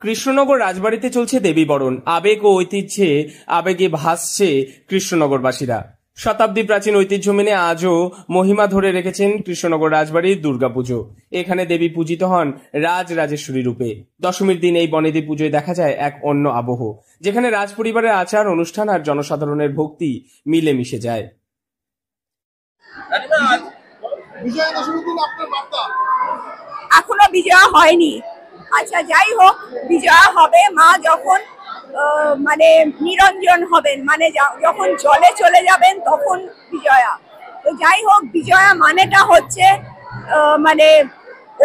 কৃষ্ণনগর রাজবাড়িতে চলছে দেবীবরণ। আবেগ ও ঐতিহ্যে আবেগে ভাসছে কৃষ্ণনগরবাসীরা। শতাব্দী প্রাচীন ঐতিহ্য মেনে আজও মহিমা ধরে রেখেছেন কৃষ্ণনগর রাজবাড়ির দুর্গাপুজো। এখানে দেবী পূজিত হন রাজরাজেশ্বরী রূপে। দশমীর দিন এই বনেদি পুজোয় দেখা যায় এক অন্য আবহ, যেখানে রাজপরিবারের আচার অনুষ্ঠান আর জনসাধারণের ভক্তি মিলে মিশে যায়। এখনো বিজয়া হয়নি। আচ্ছা, যাই হোক, বিজয়া হবে মা যখন মানে নিরঞ্জন হবেন, মানে যখন জলে চলে যাবেন তখন বিজয়া। তো যাই হোক, বিজয়া মানেটা হচ্ছে মানে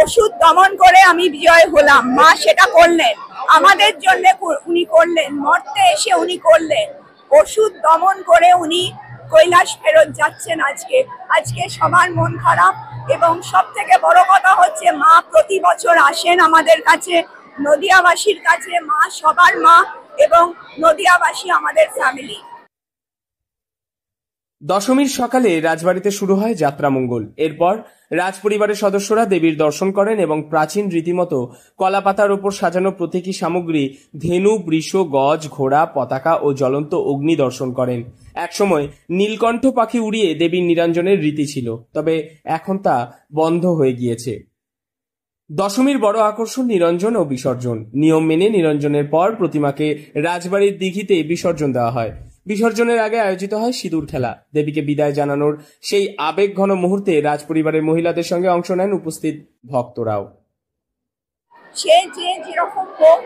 ওষুধ দমন করে আমি বিজয় হলাম। মা সেটা করলেন আমাদের জন্য, উনি করলেন, মর্তে এসে উনি করলেন, ওষুধ দমন করে উনি কৈলাস ফেরত যাচ্ছেন। আজকে সবার মন খারাপ, এবং সব থেকে বড় কথা হচ্ছে মা প্রতি বছর আসেন আমাদের কাছে, নদিয়াবাসীর কাছে। মা সবার মা, এবং নদিয়াবাসী আমাদের ফ্যামিলি। দশমীর সকালে রাজবাড়িতে শুরু হয় যাত্রামঙ্গল। এরপর রাজপরিবারের সদস্যরা দেবীর দর্শন করেন এবং প্রাচীন রীতিমতো কলাপাতার ওপর সাজানো প্রতীকী সামগ্রী ধেনু, বৃষ, গজ, ঘোড়া, পতাকা ও জ্বলন্ত অগ্নি দর্শন করেন। একসময় নীলকণ্ঠ পাখি উড়িয়ে দেবীর নিরঞ্জনের রীতি ছিল, তবে এখন তা বন্ধ হয়ে গিয়েছে। দশমীর বড় আকর্ষণ নিরঞ্জন ও বিসর্জন। নিয়ম মেনে নিরঞ্জনের পর প্রতিমাকে রাজবাড়ির দিঘিতে বিসর্জন দেওয়া হয়। বিসর্জনের আগে আয়োজিত হয় সিঁদুর খেলা। দেবীকে বিদায় জানানোর সেই আবেগঘন মুহূর্তে রাজপরিবারের মহিলাদের সঙ্গে অংশ নেন উপস্থিত ভক্তরাও। সে যেরকম হোক,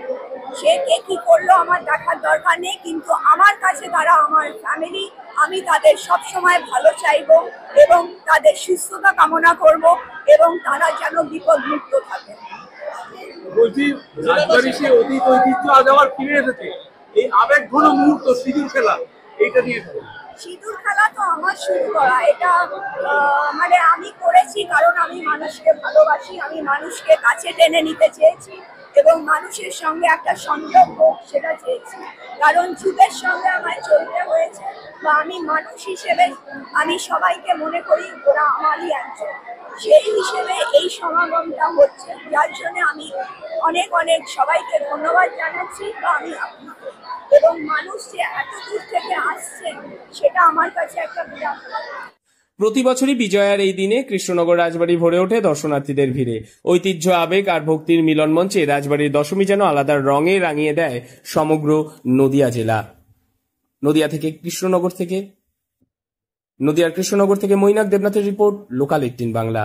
সে কে কি করলো আমার দেখার দরকার নেই, কিন্তু আমার কাছে তারা আমার ফ্যামিলি। আমি তাদের সব সময় ভালো চাইবো এবং তাদের সুস্থতা কামনা করব, এবং তারা যেন বিপদমুক্ত থাকে। বলছি, রাজবাড়ির সেই অতীত ঐতিহ্য আজ আবার ফিরে এসেছে। এই আবেগঘন মুহূর্ত সিঁদুর খেলা, এইটা নিয়ে সিঁদুর খেলা তো আমার শুরু করা। এটা মানে আমি করেছি কারণ আমি মানুষকে ভালোবাসি, আমি মানুষকে কাছে টেনে নিতে চেয়েছি এবং মানুষের সঙ্গে একটা সংযোগ হোক সেটা চেয়েছি। কারণ যুগের সঙ্গে আমায় চলতে হয়েছে, বা আমি মানুষ হিসেবে আমি সবাইকে মনে করি ওরা আমারই একজন। সেই হিসেবে এই সমাগমটা হচ্ছে, যার জন্য আমি অনেক অনেক সবাইকে ধন্যবাদ জানাচ্ছি। বা আমি এবং মানুষ যে এত দূর থেকে আসছে সেটা আমার কাছে একটা বিরাট। প্রতি বছরই বিজয়ার এই দিনে কৃষ্ণনগর রাজবাড়ি ভরে ওঠে দর্শনার্থীদের ভিড়ে। ঐতিহ্য, আবেগ আর ভক্তির মিলন মঞ্চে রাজবাড়ির দশমী যেন আলাদা রঙে রাঙিয়ে দেয় সমগ্র নদিয়া জেলা। নদিয়ার কৃষ্ণনগর থেকে মৈনাক দেবনাথের রিপোর্ট, লোকাল 18 বাংলা।